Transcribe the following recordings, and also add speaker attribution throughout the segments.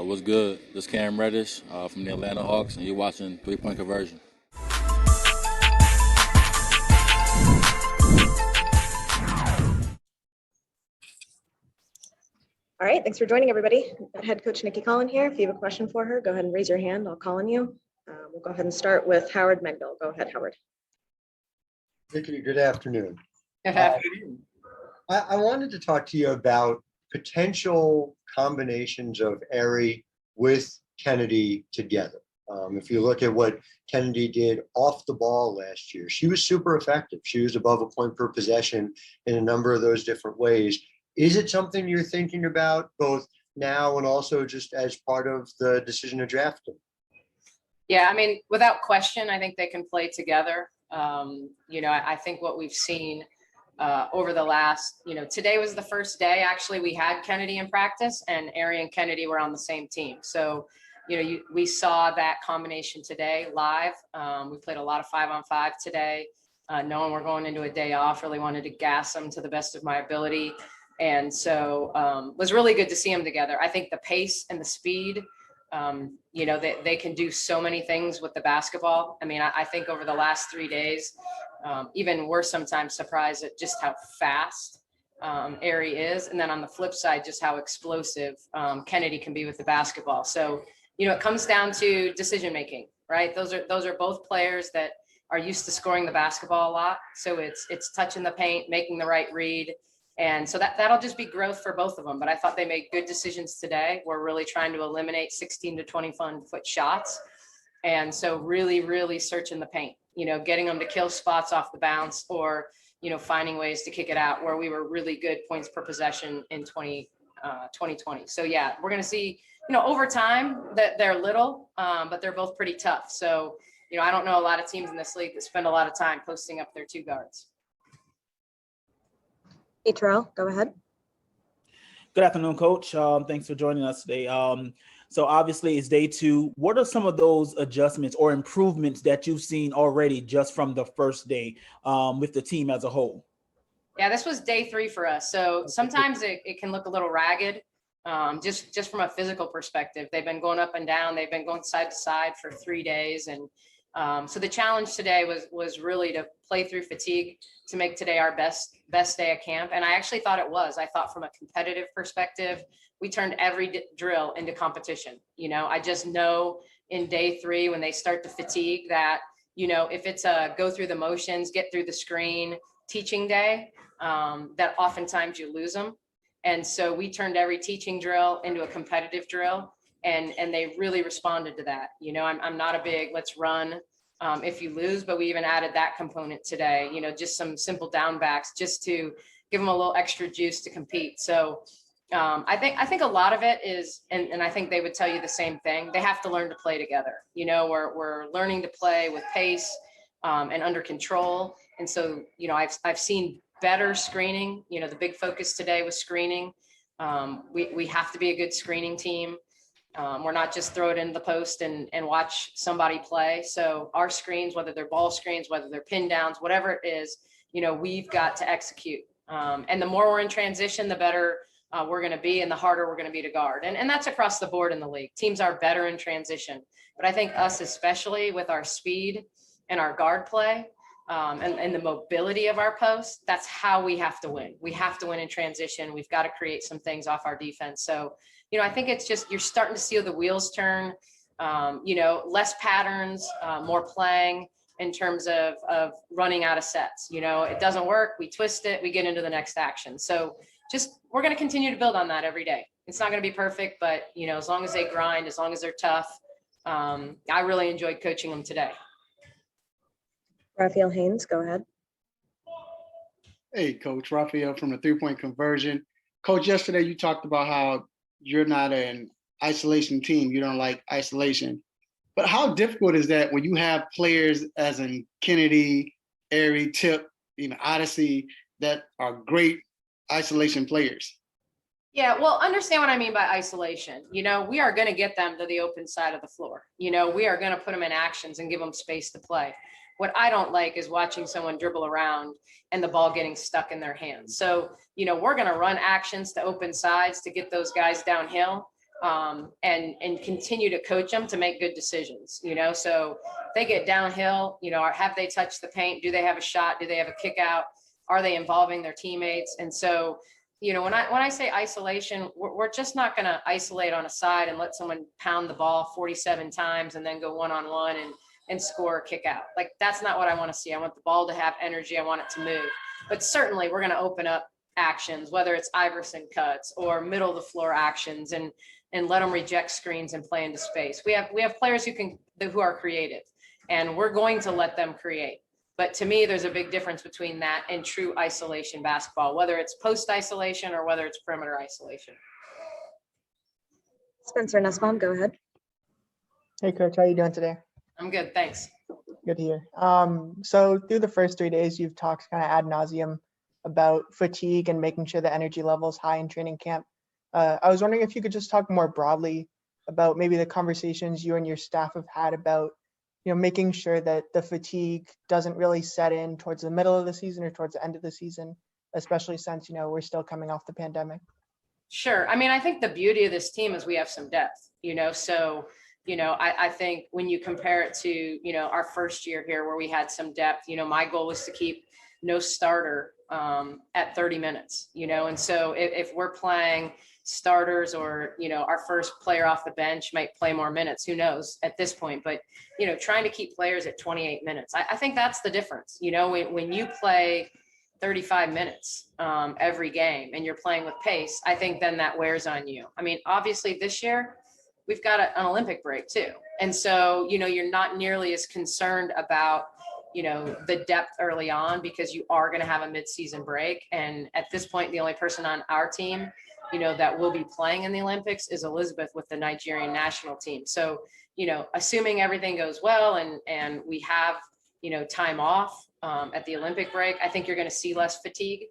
Speaker 1: What's good? This is Cam Reddish from the Atlanta Hawks, and you're watching 3-Point Conversion.
Speaker 2: All right, thanks for joining, everybody. Head coach Nicki Collen here. If you have a question for her, go ahead and raise your hand. I'll call on you. We'll go ahead and start with Howard Megdal. Go ahead, Howard.
Speaker 3: Nicki, good afternoon.
Speaker 4: Good afternoon.
Speaker 3: I wanted to talk to you about potential combinations of Aari with Chennedy together. If you look at what Chennedy did off the ball last year, she was super effective. She was above a point per possession in a number of those different ways. Is it something you're thinking about both now and also just as part of the decision to draft them?
Speaker 4: Yeah, I mean, without question, I think they can play together. I think what we've seen over the last, today was the first day actually we had Chennedy in practice, and Aari and Chennedy were on the same team. So, we saw that combination today live. We played a lot of 5-on-5 today, knowing we're going into a day off, really wanted to gas them to the best of my ability. And so was really good to see them together. I think the pace and the speed, they can do so many things with the basketball. I mean, I think over the last 3 days, even we're sometimes surprised at just how fast Aari is. And then on the flip side, just how explosive Chennedy can be with the basketball. So, it comes down to decision making, right? Those are both players that are used to scoring the basketball a lot. So it's touching the paint, making the right read. And so that'll just be growth for both of them. But I thought they made good decisions today. We're really trying to eliminate 16 to 21-foot shots. And so really, really searching the paint, getting them to kill spots off the bounce, or, finding ways to kick it out, where we were really good points per possession in 2020. So yeah, we're going to see, over time that they're little, but they're both pretty tough. So, I don't know a lot of teams in this league that spend a lot of time posting up their two guards.
Speaker 2: Hey, Terrell, go ahead.
Speaker 5: Good afternoon, Coach. Thanks for joining us today. So obviously it's day 2. What are some of those adjustments or improvements that you've seen already just from the first day with the team as a whole?
Speaker 4: Yeah, this was day 3 for us. So sometimes it can look a little ragged, just from a physical perspective. They've been going up and down. They've been going side to side for 3 days. And so the challenge today was really to play through fatigue, to make today our best day of camp. And I actually thought it was. I thought from a competitive perspective, we turned every drill into competition. I just know in day 3, when they start to fatigue, that, if it's a go through the motions, get through the screen teaching day, that oftentimes you lose them. And so we turned every teaching drill into a competitive drill. And they really responded to that. I'm not a big let's run if you lose, but we even added that component today, just some simple down backs just to give them a little extra juice to compete. So I think a lot of it is, and I think they would tell you the same thing, they have to learn to play together. We're learning to play with pace and under control. And so, I've seen better screening. The big focus today was screening. We have to be a good screening team. We're not just throw it in the post and watch somebody play. So our screens, whether they're ball screens, whether they're pin downs, whatever it is, we've got to execute. And the more we're in transition, the better we're going to be, and the harder we're going to be to guard. And that's across the board in the league. Teams are better in transition. But I think us, especially with our speed and our guard play and the mobility of our post, that's how we have to win. We have to win in transition. We've got to create some things off our defense. So, I think it's just, you're starting to see the wheels turn, less patterns, more playing in terms of running out of sets. It doesn't work. We twist it, we get into the next action. So we're going to continue to build on that every day. It's not going to be perfect, but, as long as they grind, as long as they're tough, I really enjoyed coaching them today.
Speaker 2: Raphael Haynes, go ahead.
Speaker 6: Hey, Coach. Raphael from the 3-Point Conversion. Coach, yesterday you talked about how you're not an isolation team. You don't like isolation. But how difficult is that when you have players as in Chennedy, Aari, Tip, Odyssey, that are great isolation players?
Speaker 4: Yeah, well, understand what I mean by isolation. We are going to get them to the open side of the floor. We are going to put them in actions and give them space to play. What I don't like is watching someone dribble around and the ball getting stuck in their hands. So, we're going to run actions to open sides to get those guys downhill. and continue to coach them to make good decisions, so if they get downhill, have they touched the paint? Do they have a shot? Do they have a kick out? Are they involving their teammates? And so, when I say isolation, we're just not going to isolate on a side and let someone pound the ball 47 times and then go one-on-one and score a kick out. Like, that's not what I want to see. I want the ball to have energy. I want it to move. But certainly we're going to open up actions, whether it's Iverson cuts or middle of the floor actions, and let them reject screens and play into space. We have players who are creative, and we're going to let them create. But to me, there's a big difference between that and true isolation basketball, whether it's post isolation or whether it's perimeter isolation.
Speaker 2: Spencer Nussbaum, go ahead.
Speaker 7: Hey, Coach, how you doing today?
Speaker 4: I'm good, thanks.
Speaker 7: Good to hear. So through the first 3 days, you've talked kind of ad nauseum about fatigue and making sure the energy level is high in training camp. I was wondering if you could just talk more broadly about maybe the conversations you and your staff have had about, making sure that the fatigue doesn't really set in towards the middle of the season or towards the end of the season, especially since, we're still coming off the pandemic.
Speaker 4: Sure. I mean, I think the beauty of this team is we have some depth, so, I think when you compare it to, our first year here where we had some depth, my goal was to keep no starter at 30 minutes, and so if we're playing starters or, our first player off the bench might play more minutes, who knows at this point, but, trying to keep players at 28 minutes, I think that's the difference. When you play 35 minutes every game and you're playing with pace, I think then that wears on you. I mean, obviously this year we've got an Olympic break too. And so, you're not nearly as concerned about, the depth early on because you are going to have a mid-season break. And at this point, the only person on our team, that will be playing in the Olympics is Elizabeth with the Nigerian national team. So, assuming everything goes well and we have, time off at the Olympic break, I think you're going to see less fatigue.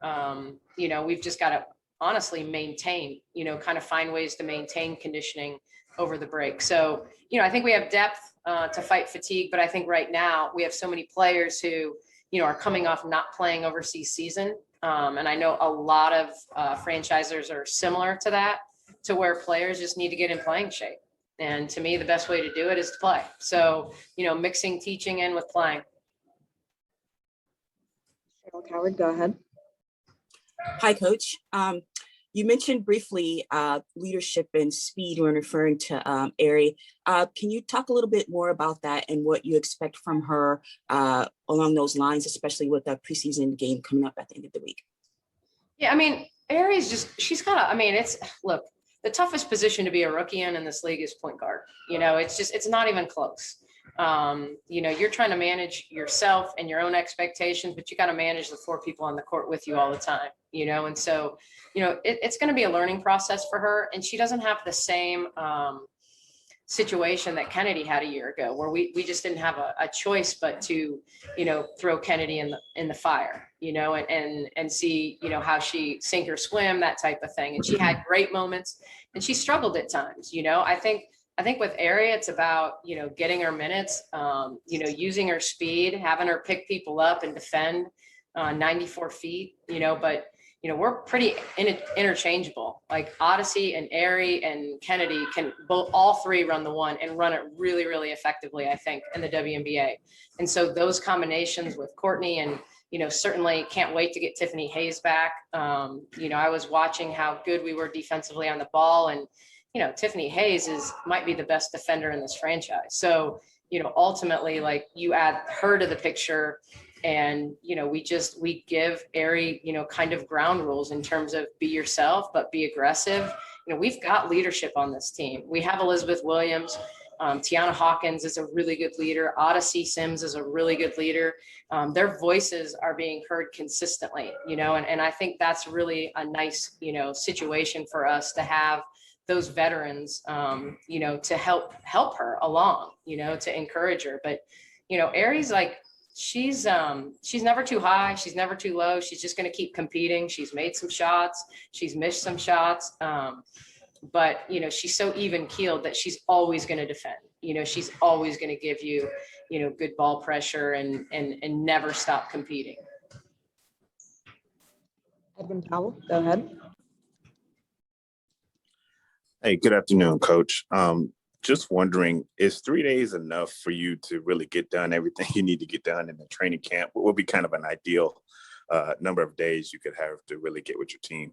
Speaker 4: We've just got to honestly maintain, kind of find ways to maintain conditioning over the break. So, I think we have depth to fight fatigue, but I think right now we have so many players who, are coming off not playing overseas season. And I know a lot of franchisers are similar to that, to where players just need to get in playing shape. And to me, the best way to do it is to play. So, mixing teaching in with playing.
Speaker 2: Cheryl Coward, go ahead.
Speaker 8: Hi, Coach. You mentioned briefly leadership and speed when referring to Aari. Can you talk a little bit more about that and what you expect from her along those lines, especially with the preseason game coming up at the end of the week?
Speaker 4: Yeah, I mean, Aari's look, the toughest position to be a rookie in this league is point guard. It's not even close. You're trying to manage yourself and your own expectations, but you got to manage the 4 people on the court with you all the time, and so, it's going to be a learning process for her. And she doesn't have the same situation that Chennedy had a year ago, where we just didn't have a choice but to, throw Chennedy in the fire, and see, how she sink or swim, that type of thing. And she had great moments and she struggled at times. I think with Aari, it's about, getting her minutes, using her speed, having her pick people up and defend 94 feet, but, we're pretty interchangeable. Like Odyssey and Aari and Chennedy can all 3 run the one and run it really, really effectively, I think, in the WNBA. And so those combinations with Courtney and, certainly can't wait to get Tiffany Hayes back. I was watching how good we were defensively on the ball, and, Tiffany Hayes might be the best defender in this franchise. So, ultimately, like, you add her to the picture, and, we give Aari, kind of ground rules in terms of be yourself, but be aggressive. We've got leadership on this team. We have Elizabeth Williams. Tiana Hawkins is a really good leader. Odyssey Sims is a really good leader. Their voices are being heard consistently, and I think that's really a nice, situation for us to have those veterans, to help her along, to encourage her. But, Aari's like, she's never too high. She's never too low. She's just going to keep competing. She's made some shots. She's missed some shots. But, she's so even keeled that she's always going to defend. She's always going to give you, good ball pressure and never stop competing.
Speaker 2: Edwin Powell, go ahead.
Speaker 9: Hey, good afternoon, Coach. Just wondering, is 3 days enough for you to really get done everything you need to get done in the training camp? What would be kind of an ideal number of days you could have to really get with your team?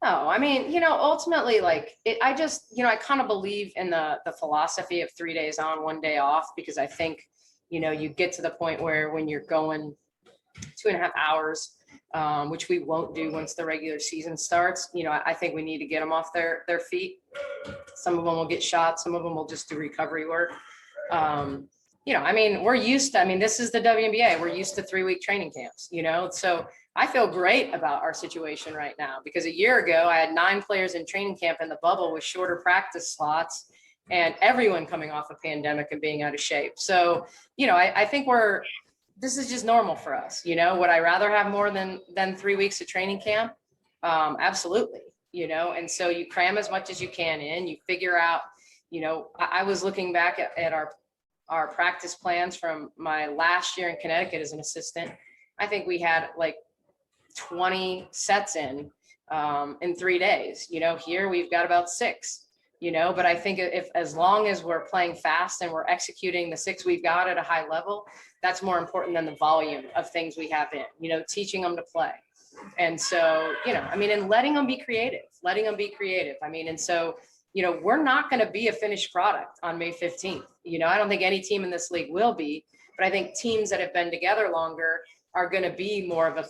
Speaker 4: Oh, I mean, ultimately, I kind of believe in the philosophy of 3 days on, 1 day off, because I think, you get to the point where when you're going 2.5 hours, which we won't do once the regular season starts, I think we need to get them off their feet. Some of them will get shots, some of them will just do recovery work. We're used to, this is the WNBA. We're used to 3-week training camps, so I feel great about our situation right now, because a year ago I had 9 players in training camp in the bubble with shorter practice slots and everyone coming off a pandemic and being out of shape. So, I think this is just normal for us. Would I rather have more than 3 weeks of training camp? Absolutely. And so you cram as much as you can in, you figure out, I was looking back at our practice plans from my last year in Connecticut as an assistant. I think we had like 20 sets in 3 days. Here we've got about 6. But I think if as long as we're playing fast and we're executing the 6 we've got at a high level, that's more important than the volume of things we have in, teaching them to play. And so, and letting them be creative. And so, we're not going to be a finished product on May 15th. I don't think any team in this league will be, but I think teams that have been together longer are going to be more of a,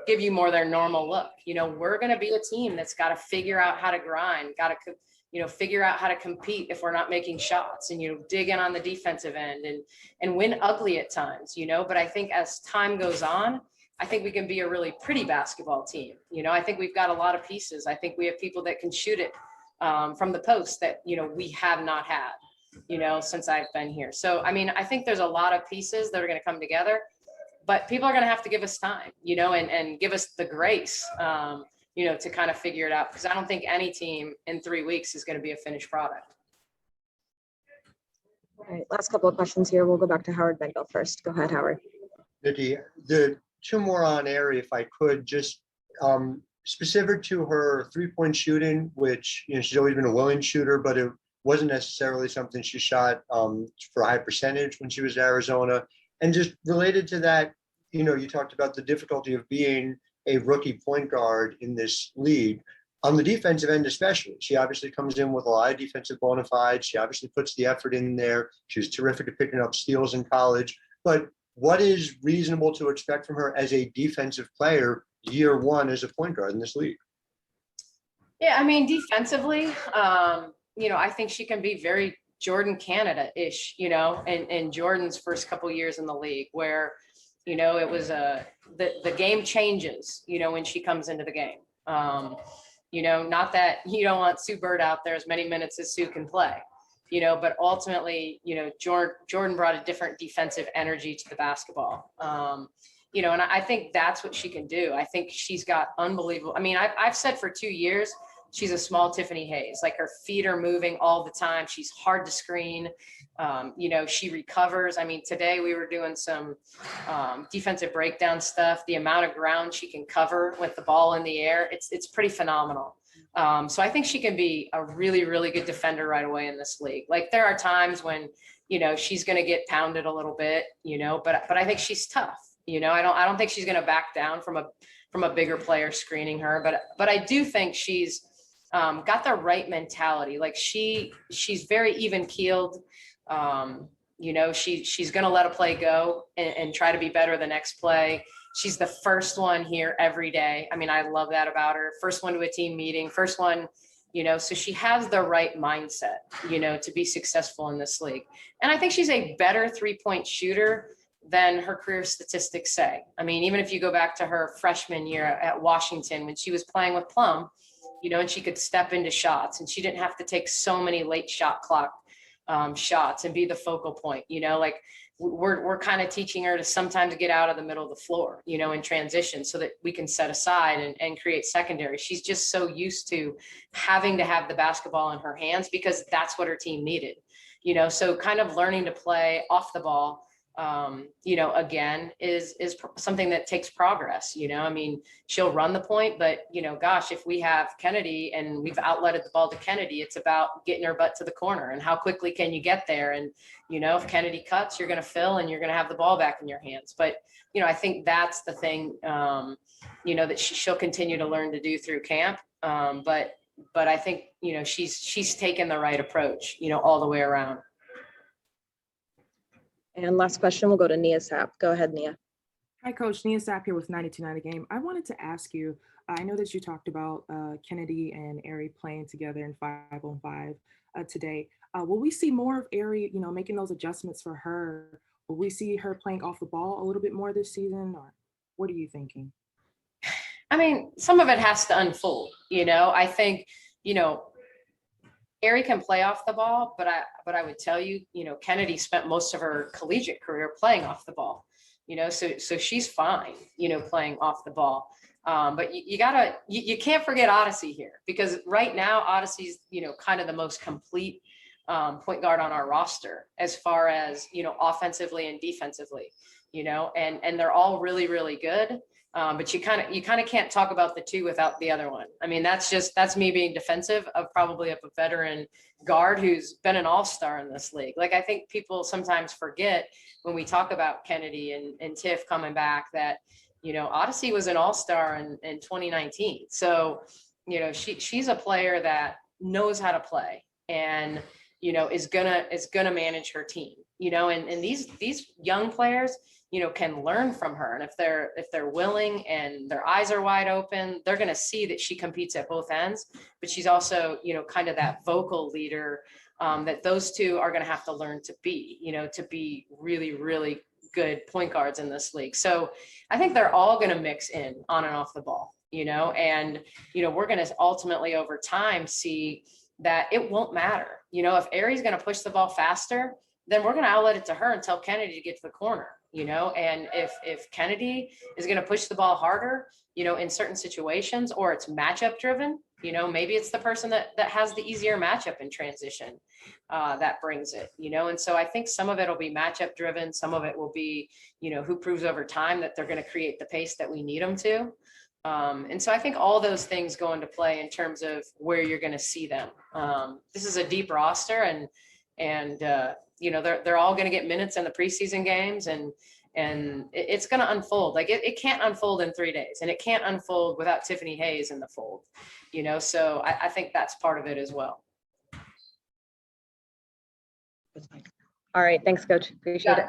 Speaker 4: give you more their normal look. We're going to be a team that's got to figure out how to grind, figure out how to compete if we're not making shots, and, dig in on the defensive end and win ugly at times, but I think as time goes on, I think we can be a really pretty basketball team. I think we've got a lot of pieces. I think we have people that can shoot it from the post that, we have not had, since I've been here. So, I think there's a lot of pieces that are going to come together, but people are going to have to give us time, and give us the grace, to kind of figure it out, because I don't think any team in 3 weeks is going to be a finished product.
Speaker 2: All right, last couple of questions here. We'll go back to Howard Mendel first. Go ahead, Howard.
Speaker 3: Nicki, the 2 more on Aari, if I could, just specific to her 3-point shooting, which, she's always been a willing shooter, but it wasn't necessarily something she shot for a high percentage when she was at Arizona. And just related to that, you talked about the difficulty of being a rookie point guard in this league. On the defensive end especially, she obviously comes in with a lot of defensive bona fides. She obviously puts the effort in there. She was terrific at picking up steals in college. But what is reasonable to expect from her as a defensive player year 1 as a point guard in this league?
Speaker 4: Yeah, defensively, I think she can be very Jordan Canada-ish, in Jordan's first couple years in the league, where, it was the game changes, when she comes into the game. Not that you don't want Sue Bird out there as many minutes as Sue can play, but ultimately, Jordan brought a different defensive energy to the basketball. And I think that's what she can do. I think she's got unbelievable. I've said for 2 years, she's a small Tiffany Hayes. Like, her feet are moving all the time. She's hard to screen. She recovers. Today we were doing some defensive breakdown stuff. The amount of ground she can cover with the ball in the air, it's pretty phenomenal. So I think she can be a really, really good defender right away in this league. Like, there are times when, she's going to get pounded a little bit, but I think she's tough. I don't think she's going to back down from a bigger player screening her, but I do think she's got the right mentality. Like, she's very even keeled. She's going to let a play go and try to be better the next play. She's the first one here every day. I love that about her. First one to a team meeting, first one, so she has the right mindset, to be successful in this league. And I think she's a better 3-point shooter than her career statistics say. Even if you go back to her freshman year at Washington, when she was playing with Plum, and she could step into shots and she didn't have to take so many late shot clock shots and be the focal point, we're kind of teaching her to sometimes get out of the middle of the floor, in transition, so that we can set aside and create secondary. She's just so used to having to have the basketball in her hands because that's what her team needed, so kind of learning to play off the ball you know, again, is something that takes progress. You know, I mean, she'll run the point, but, you know, gosh, if we have Chennedy and we've outletted the ball to Chennedy, it's about getting her butt to the corner and how quickly can you get there. And, you know, if Chennedy cuts, you're going to fill and you're going to have the ball back in your hands. But, you know, I think that's the thing, you know, that she'll continue to learn to do through camp. But I think, you know, she's taken the right approach, you know, all the way around.
Speaker 2: And last question, we'll go to Nia Sapp. Go ahead, Nia.
Speaker 10: Hi, Coach. Nia Sapp here with 92.9 Game. I wanted to ask you, I know that you talked about Chennedy and Aari playing together in 5-on-5 today. Will we see more of Aari, you know, making those adjustments for her? Will we see her playing off the ball a little bit more this season? Or what are you thinking?
Speaker 4: I mean, some of it has to unfold, you know. I think, you know, Aari can play off the ball, but I would tell you, you know, Chennedy spent most of her collegiate career playing off the ball, you know, so she's fine, you know, playing off the ball. But you can't forget Odyssey here, because right now Odyssey's, you know, kind of the most complete point guard on our roster as far as, you know, offensively and defensively, you know, and they're all really, really good. But you kind of can't talk about the two without the other one. I mean, that's me being defensive of probably of a veteran guard who's been an all-star in this league. Like, I think people sometimes forget when we talk about Chennedy and Tiff coming back that, you know, Odyssey was an all-star in 2019. So, you know, she's a player that knows how to play and, you know, is gonna manage her team, you know, and these young players, you know, can learn from her. And if they're willing and their eyes are wide open, they're going to see that she competes at both ends, but she's also, you know, kind of that vocal leader that those two are going to have to learn to be, you know, to be really, really good point guards in this league. So I think they're all going to mix in on and off the ball, you know, and, you know, we're going to ultimately over time see that it won't matter. You know, if Aari's going to push the ball faster, then we're going to outlet it to her and tell Chennedy to get to the corner, you know, and if Chennedy is going to push the ball harder, you know, in certain situations, or it's matchup driven, you know, maybe it's the person that has the easier matchup in transition that brings it, you know, and so I think some of it will be matchup driven. Some of it will be, you know, who proves over time that they're going to create the pace that we need them to. And so I think all those things go into play in terms of where you're going to see them. This is a deep roster and you know, they're all going to get minutes in the preseason games and it's going to unfold. Like it can't unfold in 3 days, and it can't unfold without Tiffany Hayes in the fold, you know? So I think that's part of it as well.
Speaker 2: All right. Thanks, Coach. Appreciate it.